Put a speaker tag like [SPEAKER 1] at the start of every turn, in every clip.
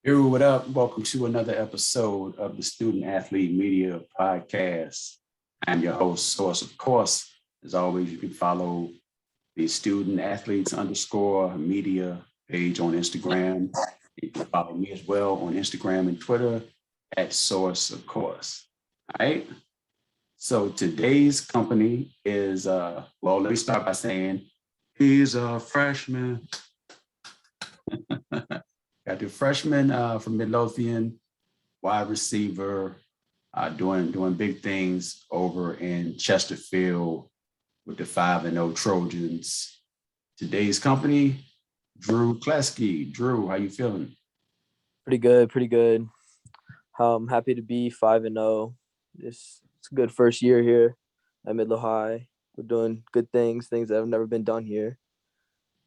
[SPEAKER 1] Yo, what up? Welcome to another episode of the Student Athlete Media Podcast. I'm your host, Source. Of course, as always, you can follow the Student Athletes underscore media page on Instagram. You can follow me as well on Instagram and Twitter at Source, of course. All right. So today's company is, let me start by saying he's a freshman. Got the freshman from Midlothian, wide receiver, doing big things over in Chesterfield with the 5-0 Trojans. Today's company, Drew Kleski. Drew, how you feeling?
[SPEAKER 2] Pretty good, pretty good. I'm happy to be 5-0. It's a good first year here at Midlothian High. We're doing good things that have never been done here.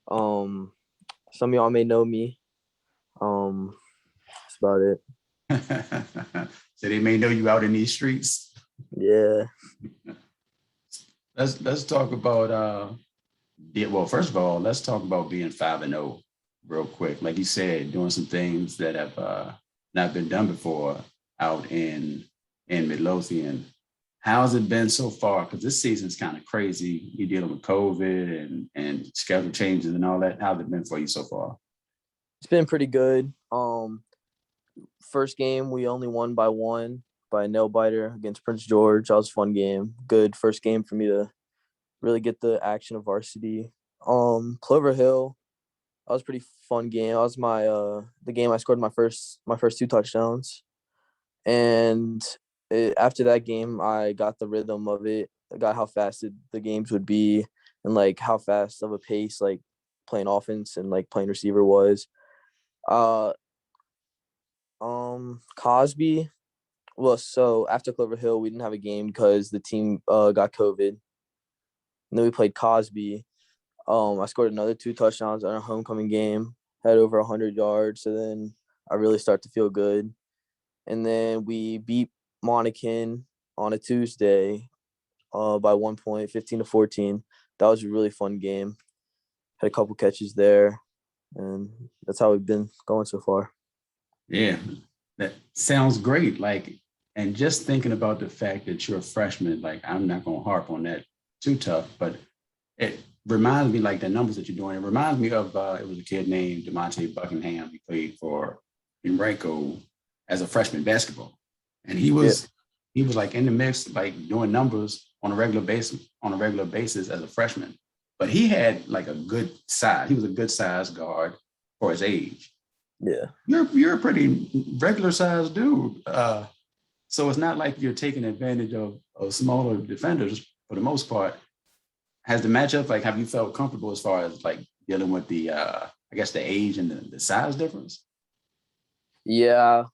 [SPEAKER 2] Some of y'all may know me. That's about
[SPEAKER 1] it. So they may know you out in these streets.
[SPEAKER 2] Yeah.
[SPEAKER 1] Let's talk about first of all, let's talk about being 5-0 real quick. Like you said, doing some things that have not been done before out in Midlothian. How's it been so far? Because this season's kind of crazy. You're dealing with COVID and schedule changes and all that. How's it been for you so far?
[SPEAKER 2] It's been pretty good. First game, we only won by 1 by a nail biter against Prince George. That was a fun game. Good first game for me to really get the action of Varsity. Clover Hill, that was a pretty fun game. That was my the game I scored my first 2 touchdowns. And after that game, I got the rhythm of it. I got how fast the games would be and like how fast of a pace like playing offense and like playing receiver was. Cosby. Well, so after Clover Hill, we didn't have a game because the team got COVID. And then we played Cosby. I scored another 2 touchdowns on our homecoming game, had over 100 yards. So then I really start to feel good. And then we beat Monacan on a Tuesday by 1 point, 15-14. That was a really fun game. Had a couple catches there. And that's how we've been going so far.
[SPEAKER 1] Yeah, that sounds great. Like, and just thinking about the fact that you're a freshman, like, I'm not going to harp on that too tough, but it reminds me, like, the numbers that you're doing. It reminds me of, it was a kid named DeMonte Buckingham. He played for Henrico as a freshman basketball. And he was like in the mix, like doing numbers on a regular basis as a freshman. But he had like a good size. He was a good size guard for his age.
[SPEAKER 2] Yeah.
[SPEAKER 1] You're a pretty regular sized dude. So it's not like you're taking advantage of smaller defenders for the most part. Has the matchup, like, have you felt comfortable as far as like dealing with the, I guess the age and the size difference?
[SPEAKER 2] Yeah.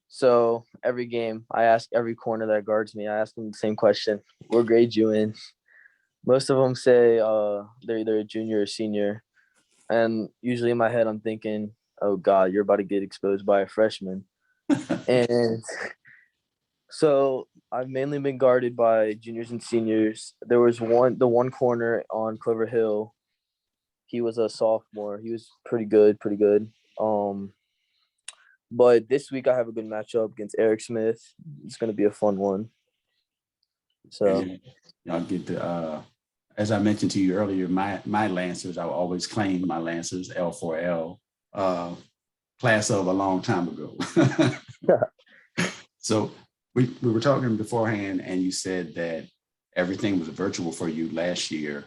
[SPEAKER 2] So every game I ask every corner that guards me, I ask them the same question. What grade you in? Most of them say they're either a junior or senior. And usually in my head, I'm thinking, oh, God, you're about to get exposed by a freshman. And so I've mainly been guarded by juniors and seniors. There was the one corner on Clover Hill. He was a sophomore. He was pretty good. But this week I have a good matchup against Eric Smith. It's going to be a fun one. So
[SPEAKER 1] I'll get the as I mentioned to you earlier, my Lancers, I will always claim my Lancers, L4L, class of a long time ago. So we were talking beforehand, and you said that everything was virtual for you last year.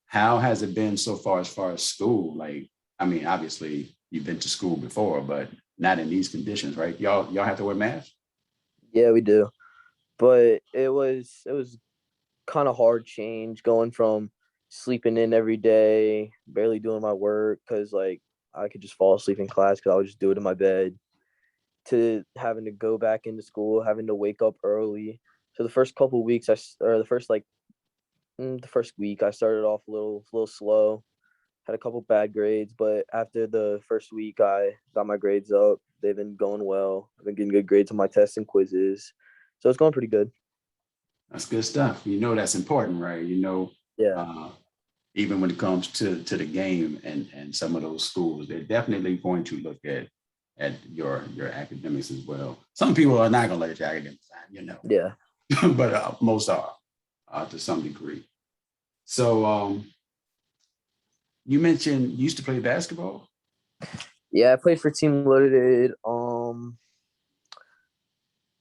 [SPEAKER 1] How has it been so far as school? Like, I mean, obviously you've been to school before, but not in these conditions, right? Y'all have to wear masks?
[SPEAKER 2] Yeah, we do. But it was kind of hard change going from sleeping in every day, barely doing my work because like I could just fall asleep in class because I would just do it in my bed, to having to go back into school, having to wake up early. So the first couple of weeks, the first week, I started off a little slow, had a couple bad grades, but after the first week, I got my grades up. They've been going well. I've been getting good grades on my tests and quizzes, so it's going pretty good.
[SPEAKER 1] That's good stuff. You know, that's important, right? You know,
[SPEAKER 2] yeah.
[SPEAKER 1] Even when it comes to the game and some of those schools, they're definitely going to look at at your academics as well. Some people are not gonna let your academics down,
[SPEAKER 2] Yeah.
[SPEAKER 1] but most are to some degree. So you mentioned you used to play basketball.
[SPEAKER 2] Yeah, I played for Team Loaded.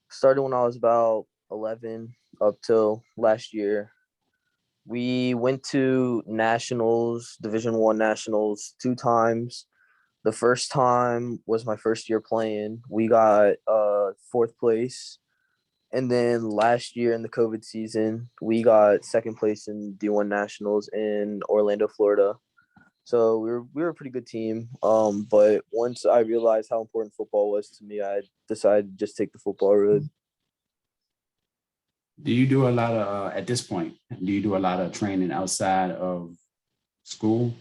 [SPEAKER 2] Started when I was about 11 up till last year. We went to nationals, Division 1 nationals 2 times. The first time was my first year playing. We got fourth place. And then last year in the COVID season, we got second place in D1 nationals in Orlando, Florida. So we were a pretty good team. But once I realized how important football was to me, I decided to just take the football road.
[SPEAKER 1] Do you do a lot of at this point? Do you do a lot of training outside of school?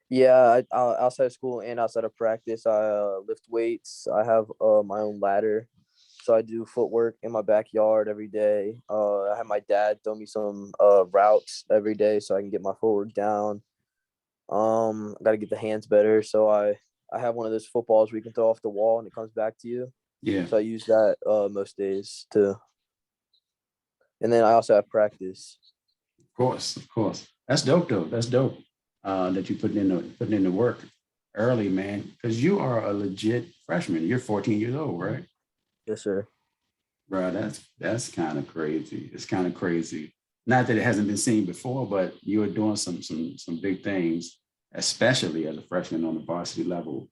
[SPEAKER 2] Yeah, outside of school and outside of practice, I lift weights. I have my own ladder, so I do footwork in my backyard every day. I have my dad throw me some routes every day so I can get my footwork down. I got to get the hands better, so I have one of those footballs where you can throw off the wall and it comes back to you.
[SPEAKER 1] Yeah,
[SPEAKER 2] So I use that most days too. And then I also have practice.
[SPEAKER 1] of course, of course. That's dope though. That's dope. That you putting in the work early, man. Because you are a legit freshman. You're 14 years old, right?
[SPEAKER 2] Yes, sir.
[SPEAKER 1] Bro, that's kind of crazy. It's kind of crazy. Not that it hasn't been seen before, but you are doing some big things, especially as a freshman on the varsity level.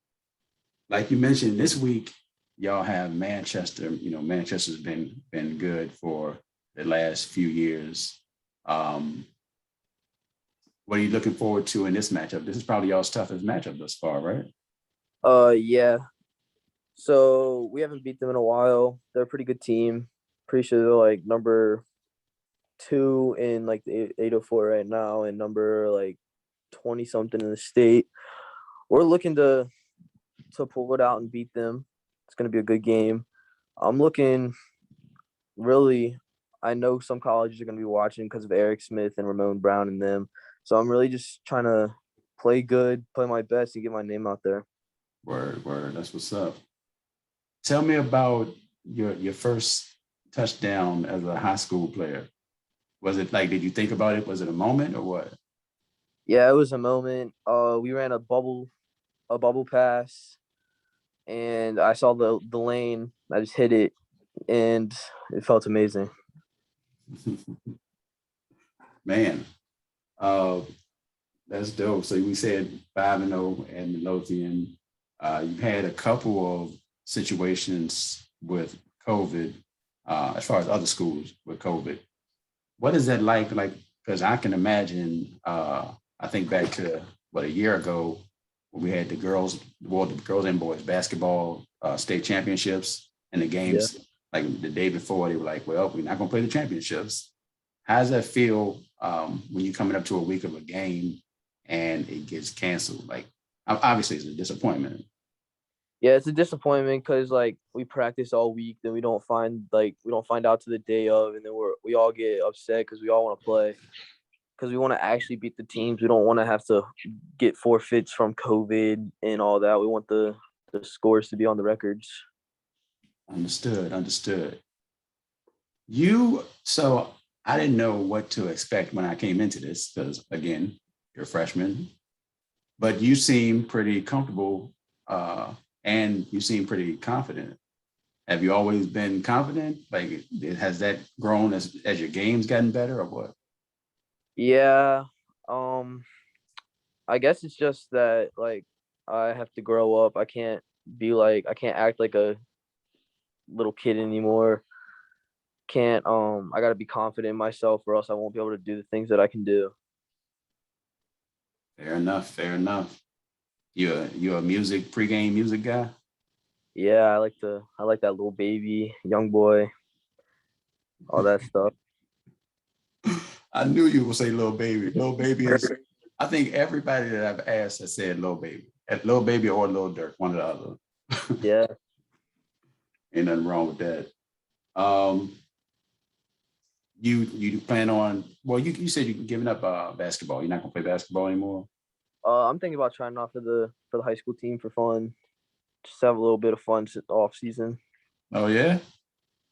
[SPEAKER 1] Like you mentioned, this week y'all have Manchester. Manchester's been good for the last few years. Um, what are you looking forward to in this matchup? This is probably y'all's toughest matchup thus far, right?
[SPEAKER 2] Yeah. So we haven't beat them in a while. They're a pretty good team. Pretty sure they're like number 2 in like the 804 right now and number like 20 something in the state. We're looking to pull it out and beat them. It's gonna be a good game. I'm looking really. I know some colleges are gonna be watching because of Eric Smith and Ramon Brown and them. So I'm really just trying to play good, play my best, and get my name out there.
[SPEAKER 1] Word, word. That's what's up. Tell me about your first touchdown as a high school player. Was it like, did you think about it? Was it a moment or what?
[SPEAKER 2] Yeah, it was a moment. We ran a bubble pass, and I saw the lane. I just hit it, and it felt amazing.
[SPEAKER 1] Man, uh, that's dope. So we said 5-0 and Midlothian. You've had a couple of situations with COVID, as far as other schools with COVID. What is that like? Like, because I can imagine. I think back to a year ago when we had the girls and boys basketball state championships and the
[SPEAKER 2] Yeah.
[SPEAKER 1] games. Like the day before, they were like, "Well, we're not going to play the championships." How does that feel when you're coming up to a week of a game and it gets canceled? Like, obviously, it's a disappointment.
[SPEAKER 2] Yeah, it's a disappointment because like we practice all week, then we don't find out to the day of, and then we all get upset because we all want to play because we want to actually beat the teams. We don't want to have to get forfeits from COVID and all that. We want the scores to be on the records.
[SPEAKER 1] Understood. Understood. So I didn't know what to expect when I came into this because, again, you're a freshman, but you seem pretty comfortable and you seem pretty confident. Have you always been confident? Like, has that grown as your game's gotten better or what?
[SPEAKER 2] Yeah, um, I guess it's just that like I have to grow up. I can't act like a little kid anymore. Can't I gotta be confident in myself or else I won't be able to do the things that I can do.
[SPEAKER 1] Fair enough. Fair enough. You're a pregame music guy.
[SPEAKER 2] Yeah, I like that little baby, young boy, all that stuff.
[SPEAKER 1] I knew you would say little baby. Little baby is. I think everybody that I've asked has said little baby. At little baby or little Dirk, one or the other.
[SPEAKER 2] Yeah.
[SPEAKER 1] Ain't nothing wrong with that. Um, you plan on? Well, you said you're giving up basketball. You're not gonna play basketball anymore.
[SPEAKER 2] I'm thinking about trying out for the high school team for fun. just have a little bit of fun off season.
[SPEAKER 1] Oh yeah.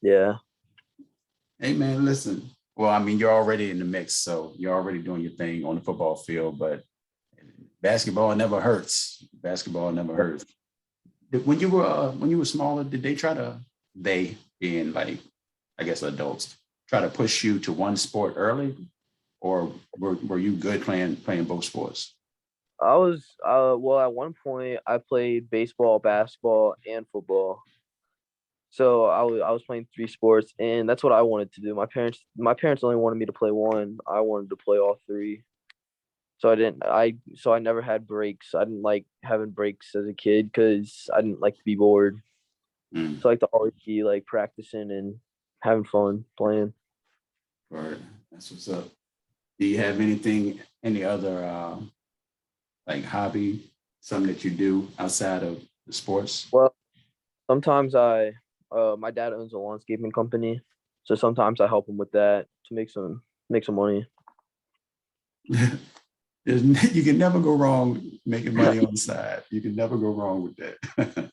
[SPEAKER 2] Yeah.
[SPEAKER 1] Hey man, listen. Well, I mean, you're already in the mix, so you're already doing your thing on the football field, but basketball never hurts. Basketball never hurts. When you were smaller, did they try to they being like I guess adults try to push you to one sport early, or were you good playing both sports?
[SPEAKER 2] I was well at one point I played baseball, basketball, and football. So I was playing three sports, and that's what I wanted to do. My parents only wanted me to play one. I wanted to play all three. So I never had breaks. I didn't like having breaks as a kid because I didn't like to be bored.
[SPEAKER 1] Mm,
[SPEAKER 2] So I like to always be like practicing and having fun playing.
[SPEAKER 1] right. That's what's up. Do you have any other like hobby, something that you do outside of the sports?
[SPEAKER 2] Well, sometimes my dad owns a landscaping company, so sometimes I help him with that to make some money.
[SPEAKER 1] You can never go wrong making money on the side. You can never go wrong with that.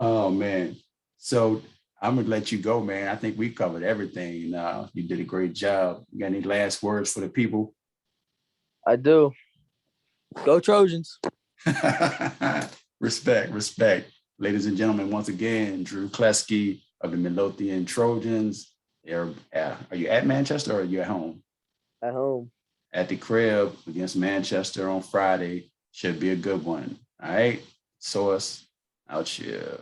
[SPEAKER 1] Oh man. So I'm gonna let you go, man. I think we covered everything. You did a great job. You got any last words for the people?
[SPEAKER 2] I do. Go Trojans.
[SPEAKER 1] Respect, respect. Ladies and gentlemen, once again, Drew Kleski of the Midlothian Trojans. Are you at Manchester or are you at home?
[SPEAKER 2] At home.
[SPEAKER 1] At the crib against Manchester on Friday. Should be a good one. All right. Source out here.